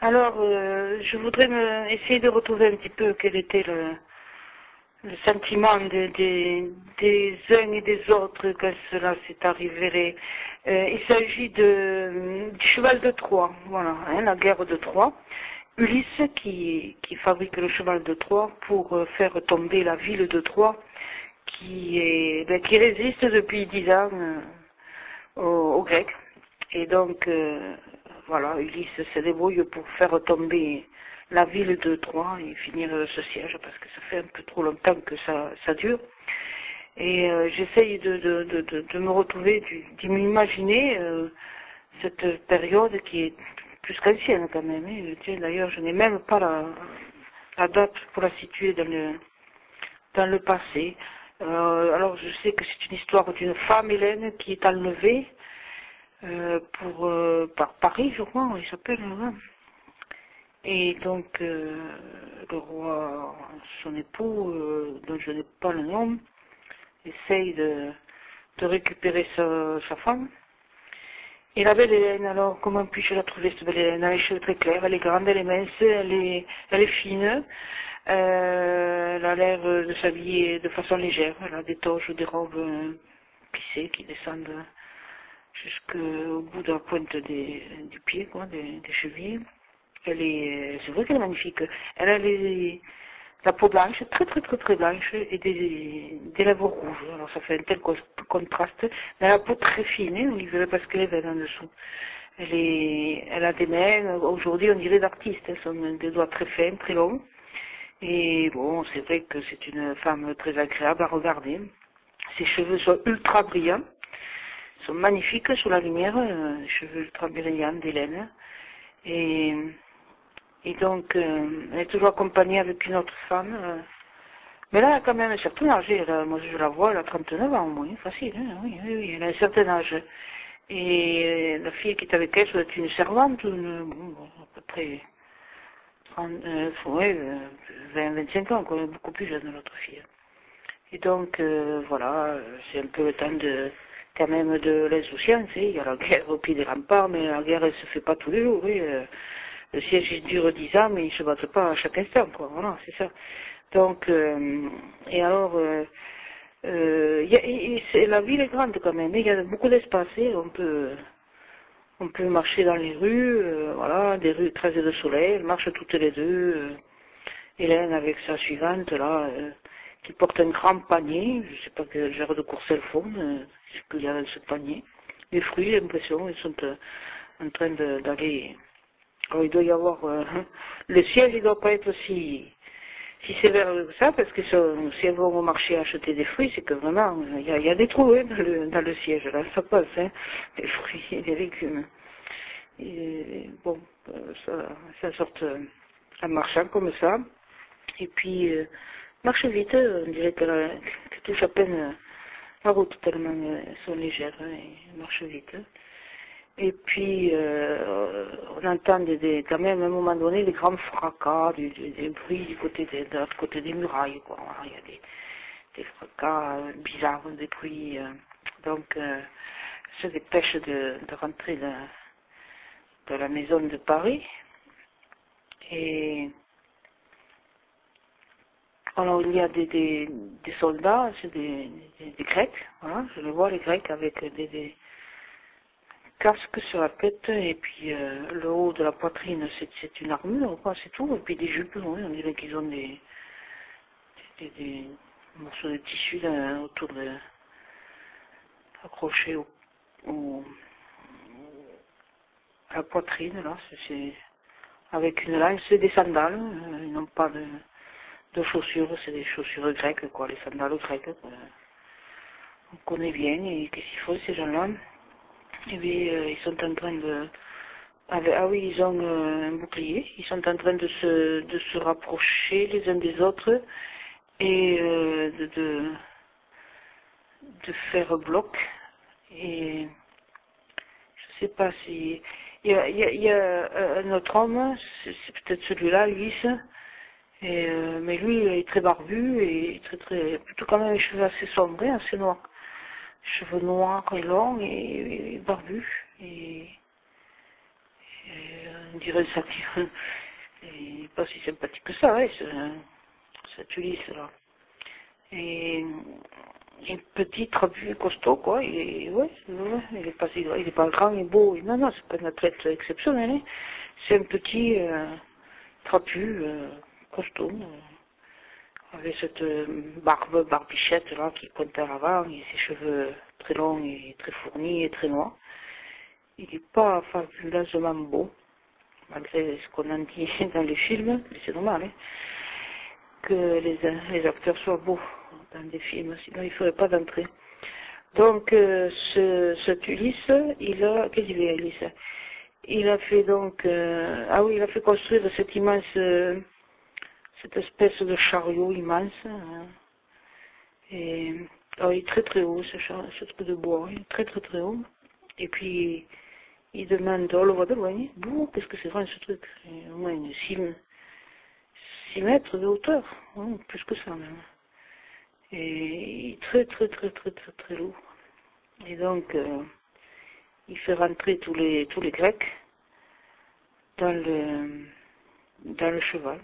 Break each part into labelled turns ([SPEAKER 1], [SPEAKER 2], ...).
[SPEAKER 1] Alors, je voudrais essayer de retrouver un petit peu quel était le sentiment des uns et des autres quand cela s'est arrivé. Il s'agit du cheval de Troie, voilà, hein, la guerre de Troie. Ulysse qui fabrique le cheval de Troie pour faire tomber la ville de Troie qui résiste depuis 10 ans aux Grecs. Et donc, voilà, Ulysse se débrouille pour faire tomber la ville de Troie et finir ce siège, parce que ça fait un peu trop longtemps que ça dure. Et j'essaye de me retrouver, de m'imaginer cette période qui est plus qu'ancienne quand même. Hein. Tiens, d'ailleurs, je n'ai même pas la date pour la situer dans le passé. Alors, je sais que c'est une histoire d'une femme, Hélène, qui est enlevée par Paris, je crois, il s'appelle. Hein. Et donc, le roi, son époux, dont je n'ai pas le nom, essaye de récupérer sa femme. Et la belle Hélène, alors, comment puis-je la trouver, cette belle Hélène? Elle a les cheveux très clairs, elle est grande, elle est mince, elle est fine, elle a l'air de s'habiller de façon légère, elle a des toges, des robes plissées qui descendent jusqu'au bout de la pointe du pied, quoi, des chevilles. C'est vrai qu'elle est magnifique. Elle a la peau blanche, très très très très blanche, et des lèvres rouges. Alors ça fait un tel contraste. Elle a la peau très fine, hein, on y verrait parce qu'elle est belle en dessous. Elle a des mains, aujourd'hui on dirait d'artiste, elles sont des doigts très fins, très longs. Et bon, c'est vrai que c'est une femme très agréable à regarder. Ses cheveux sont ultra brillants, sont magnifiques sous la lumière, cheveux ultra brillants d'Hélène. Et donc, elle est toujours accompagnée avec une autre femme. Mais là, elle a quand même un certain âge. Moi, je la vois, elle a 39 ans au moins, facile. Hein, oui, elle a un certain âge. Et la fille qui est avec elle, ça doit être une servante, à peu près 20-25 ans, quoi, beaucoup plus jeune, l'autre fille. Et donc, voilà, c'est un peu le temps quand même de l'insouciance. Il y a la guerre au pied des remparts, mais la guerre, elle se fait pas tous les jours. Oui, le siège il dure 10 ans, mais ils se battent pas à chaque instant, quoi. Voilà, c'est ça. Donc, et alors, la ville est grande quand même. Il y a beaucoup d'espace. On peut marcher dans les rues, voilà, des rues écrasées de soleil. Elles marchent toutes les deux. Hélène avec sa suivante là, qui porte un grand panier. Je sais pas quel genre de course elles font, ce qu'il y a dans ce panier. Les fruits, j'ai l'impression, ils sont en train d'aller. Alors, il doit y avoir le siège, il doit pas être si sévère que ça, parce que si elles vont au marché acheter des fruits, c'est que vraiment il y a des trous hein, dans le siège, là ça passe, hein, des fruits et des légumes. Et bon, ça sort en marchant comme ça, et puis marche vite, on dirait qu'elle touche à peine la route tellement elles sont légères, hein, et marche vite. Et puis, on entend quand même à un moment donné des grands fracas, des bruits de l'autre côté des murailles, quoi. Voilà, il y a des fracas bizarres, des bruits. Donc, se dépêche de rentrer dans la maison de Paris. Et alors, il y a des soldats, c'est des Grecs, voilà, je les vois, les Grecs, avec des casque sur la tête, et puis le haut de la poitrine c'est une armure, quoi, c'est tout, et puis des jupes, oui, on dirait qu'ils ont des morceaux de tissu là, autour accrochés à la poitrine, là, c'est avec une lance, c'est des sandales, ils n'ont pas de chaussures, c'est des chaussures grecques, quoi, les sandales grecques, quoi. On connaît bien, et qu'est-ce qu'ils font ces gens-là? Eh bien, ils sont en train ah oui, ils ont un bouclier. Ils sont en train de se rapprocher les uns des autres et de faire bloc. Et je sais pas si... Il y a un autre homme, c'est peut-être celui-là, Ulysse, mais lui, il est très barbu et plutôt quand même les cheveux assez sombres, assez noirs. Cheveux noirs et longs et barbus. Et on dirait ça il n'est pas si sympathique que ça, hein, cette Ulysse là. Et un petit trapu costaud, quoi. Ouais, il est pas si grand, il est pas grand et beau. Non, non, c'est pas un athlète exceptionnel, hein. C'est un petit trapu costaud, avec cette barbichette là qui pointe à l'avant, et ses cheveux très longs et très fournis et très noirs. Il n'est pas fabuleusement beau, malgré ce qu'on en dit dans les films, mais c'est normal, hein, que les acteurs soient beaux dans des films, sinon il ne ferait pas d'entrée. Donc, cet Ulysse, qu'est-ce qu'il fait, Ulysse? Il a fait donc, ah oui, il a fait construire cette immense, cette espèce de chariot immense, hein, et alors, il est très très haut, ce truc de bois, il est très très très haut, et puis il demande, on le voit de loin, bouh, qu'est-ce que c'est grand ce truc, et au moins 6 mètres de hauteur, hein, plus que ça même, et très très très très très très lourd, et donc il fait rentrer tous les Grecs dans le cheval,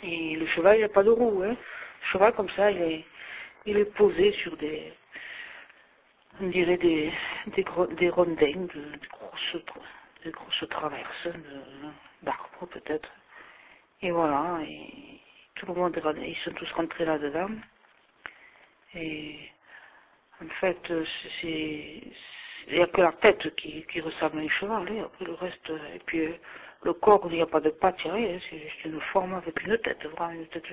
[SPEAKER 1] et le cheval il n'a pas de roue, hein. Le cheval comme ça il est posé sur on dirait des rondins, de grosses traverses d'arbres peut-être. Et voilà, et tout le monde, ils sont tous rentrés là-dedans. Et en fait, il n'y a que la tête qui ressemble à un cheval, hein. Après le reste, et puis le corps, il n'y a pas de pattes, rien, c'est juste une forme avec une tête, vraiment une tête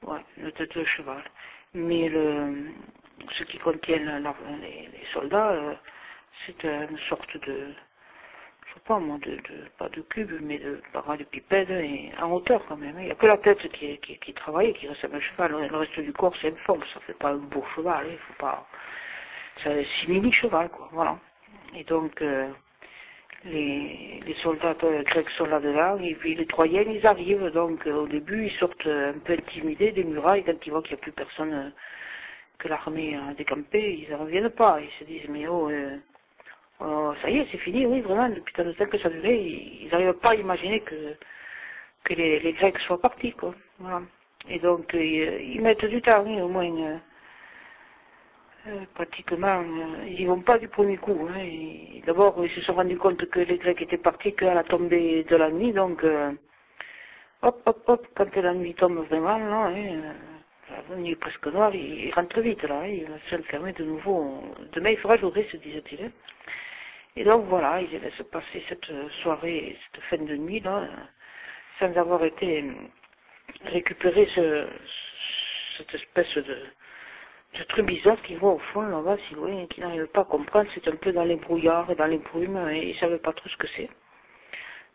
[SPEAKER 1] ouais, une tête de cheval. Mais ce qui contient les soldats, c'est une sorte de, je sais pas moi, pas de cube, mais de parallépipède et en hauteur quand même. Il n'y a que la tête qui travaille, qui ressemble à un cheval. Le reste du corps, c'est informe, ça fait pas un beau cheval, il faut pas, c'est simili-cheval, quoi, voilà. Et donc, les soldats grecs sont là-dedans, et puis les Troyens, ils arrivent, donc au début, ils sortent un peu intimidés des murailles, quand ils voient qu'il n'y a plus personne, que l'armée a décampé, ils ne reviennent pas, ils se disent, mais oh, ça y est, c'est fini, oui, vraiment, depuis tant de temps que ça durait, ils n'arrivent pas à imaginer que les Grecs soient partis, quoi, voilà. Et donc, ils mettent du temps, oui, au moins, pratiquement, ils n'y vont pas du premier coup. Hein. D'abord, ils se sont rendus compte que les Grecs étaient partis qu'à la tombée de la nuit, donc hop, hop, hop, quand la nuit tombe vraiment, là, hein, la nuit est presque noire, ils rentrent vite là, hein, il va s'enfermer de nouveau. Demain il fera jour, se disait-il. Hein. Et donc voilà, ils laissent passer cette soirée, cette fin de nuit là, sans avoir été récupérer cette espèce de trucs bizarres qui vont au fond là-bas, si loin, et qui n'arrivent pas à comprendre, c'est un peu dans les brouillards et dans les brumes, et ils ne savaient pas trop ce que c'est.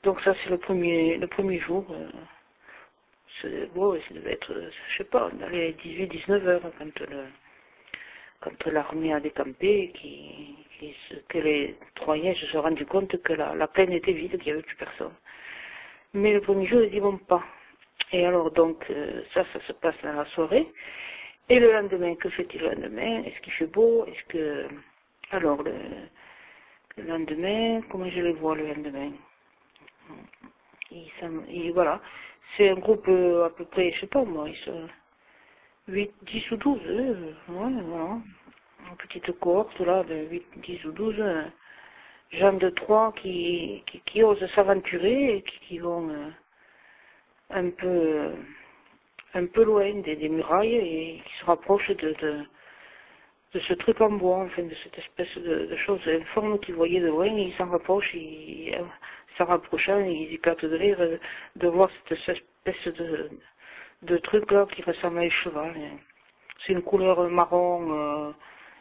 [SPEAKER 1] Donc ça c'est le premier jour, bon, ça devait être, je sais pas, dans les 18-19 heures, quand l'armée a décampé, que les Troyens se sont rendus compte que la plaine était vide, qu'il n'y avait plus personne. Mais le premier jour, ils n'y vont pas. Et alors donc, ça se passe dans la soirée. Et le lendemain, que fait-il le lendemain? Est-ce qu'il fait beau? Alors, le lendemain, comment je les vois le lendemain? Voilà. C'est un groupe à peu près, je sais pas moi, ils sont 8, 10 ou 12, ouais, voilà. Une petite cohorte là, de 8, 10 ou 12 gens de Troie qui osent s'aventurer et qui vont un peu loin des murailles et qui se rapprochent de ce truc en bois, enfin de cette espèce de chose informe qu'ils voyaient de loin, et ils s'en rapprochent, s'en rapprochant, ils éclatent de rire de voir cette espèce de truc là qui ressemble à un cheval. C'est une couleur marron,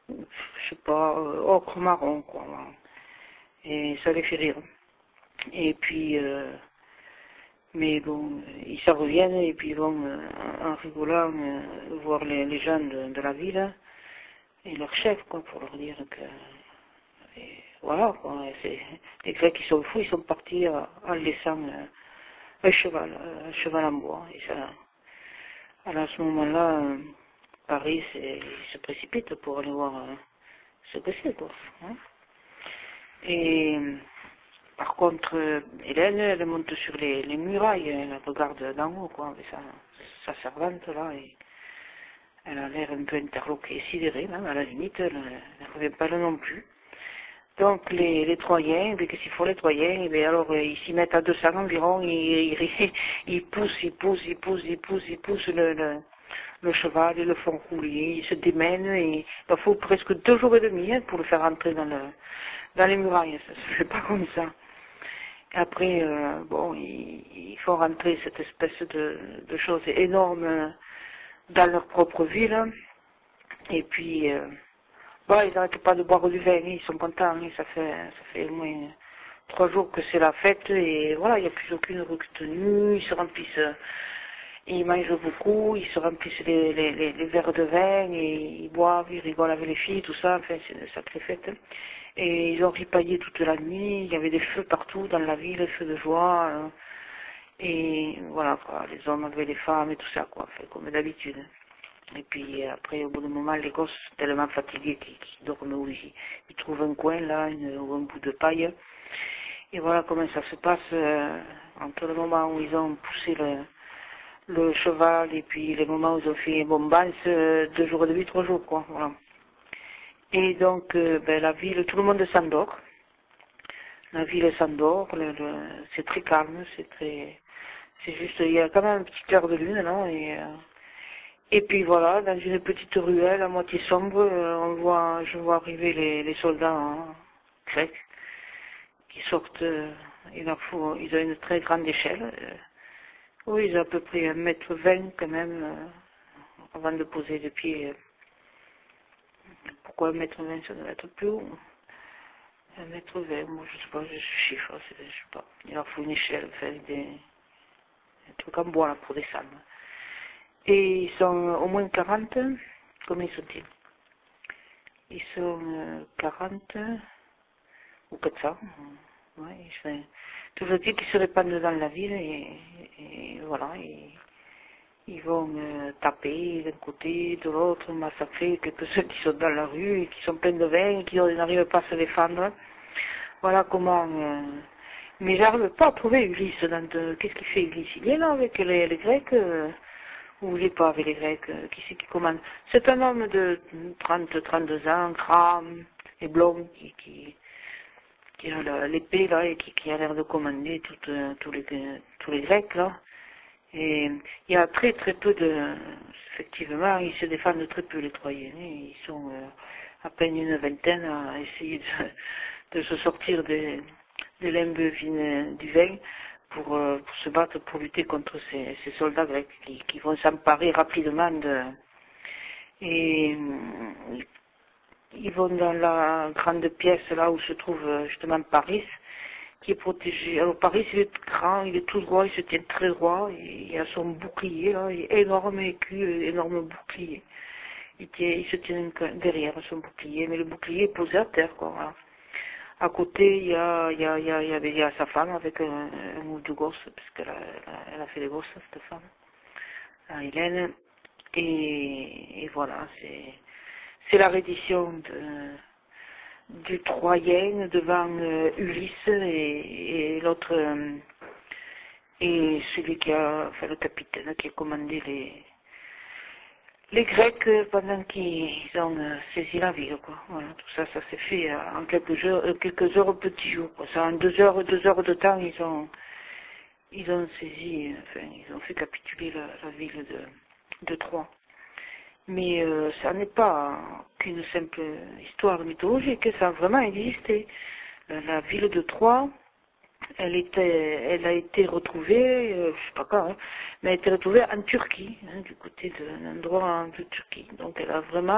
[SPEAKER 1] je sais pas, ocre marron quoi. Voilà. Et ça les fait rire. Et puis mais bon, ils s'en reviennent et puis ils vont en rigolant voir les gens de la ville et leur chef, quoi, pour leur dire que voilà, quoi, les Grecs qui sont fous, ils sont partis en laissant un cheval en bois. Et ça, alors à ce moment-là, Paris il se précipite pour aller voir ce que c'est, quoi. Hein. Et Par contre, Hélène, elle monte sur les murailles, elle regarde d'en haut, quoi, avec sa servante, là, et elle a l'air un peu interloquée, sidérée, même, à la limite, elle ne revient pas là non plus. Donc, les Troyens, eh qu'est-ce qu'il faut les Troyens? Eh bien, alors, ils s'y mettent à 200 environ, ils poussent le cheval, ils le font rouler, ils se démènent, et il faut presque 2 jours et demi, hein, pour le faire entrer dans les murailles, ça se fait pas comme ça. Après, bon, ils font rentrer cette espèce de choses énormes dans leur propre ville. Et puis, bon, ils n'arrêtent pas de boire du vin, ils sont contents. Ça fait au moins 3 jours que c'est la fête. Et voilà, il n'y a plus aucune retenue. Ils se remplissent, ils mangent beaucoup, ils se remplissent les verres de vin. Et ils boivent, ils rigolent avec les filles, tout ça. Enfin, c'est une sacrée fête. Et ils ont ripaillé toute la nuit, il y avait des feux partout dans la ville, des feux de joie, et voilà quoi, les hommes avec les femmes et tout ça quoi, fait comme d'habitude. Et puis après au bout d'un moment les gosses tellement fatigués qu'ils dorment où ils trouvent un coin là, ou un bout de paille. Et voilà comment ça se passe entre le moment où ils ont poussé le cheval et puis les moments où ils ont fait bombance, 2 jours et demi, 3 jours quoi, voilà. Et donc, ben, la ville, tout le monde s'endort. La ville s'endort, c'est très calme, c'est juste, il y a quand même un petit clair de lune, là, et puis voilà, dans une petite ruelle à moitié sombre, je vois arriver les soldats grecs qui sortent, ils ont une très grande échelle. Oui, ils ont à peu près 1,20 m quand même, avant de poser les pieds. Pourquoi 1,20 m, ça doit être plus haut? 1,20 m, moi je sais pas, je chiffre, je sais pas. Il leur faut une échelle, enfin, des trucs en bois là pour descendre. Et ils sont au moins 40, combien sont-ils? Ils sont 40 ou 400, ouais, toujours dit qu'ils se répandent dans la ville et voilà, ils vont taper d'un côté, de l'autre, massacrer quelques-uns qui sont dans la rue et qui sont pleins de vin et qui n'arrivent pas à se défendre. Voilà comment... mais j'arrive pas à trouver Ulysse. Qu'est-ce qu'il fait Ulysse? Il est là avec les Grecs ou il n'est pas avec les Grecs? Qui c'est qui commande? C'est un homme de 30-32 ans, crâne et blond, qui a l'épée là et qui a l'air de commander tous les Grecs là. Et il y a très très peu effectivement, ils se défendent très peu les Troyens. Ils sont à peine une vingtaine à essayer de se sortir des limbes du vin pour se battre, pour lutter contre ces soldats grecs qui vont s'emparer rapidement et ils vont dans la grande pièce là où se trouve justement Paris, qui est protégé. Alors Paris, il est grand, il est tout droit, il se tient très droit, il a son bouclier là, il est énorme écu, énorme bouclier. Il se tient derrière son bouclier, mais le bouclier est posé à terre quoi. Voilà. À côté, il y a sa femme avec un ou deux gosses, parce qu'elle a fait des gosses cette femme, Hélène, et voilà, c'est la reddition du Troyen devant Ulysse et l'autre et celui qui a fait le capitaine qui a commandé les Grecs pendant qu'ils ont saisi la ville quoi. Voilà, tout ça s'est fait en quelques heures au petit jour quoi. Ça, en 2 heures de temps ils ont saisi, enfin ils ont fait capituler la ville de Troie. Mais ça n'est pas qu'une simple histoire mythologique, ça a vraiment existé. La ville de Troie, elle a été retrouvée, je sais pas quand, hein, mais elle a été retrouvée en Turquie, hein, du côté d'un endroit de Turquie. Donc elle a vraiment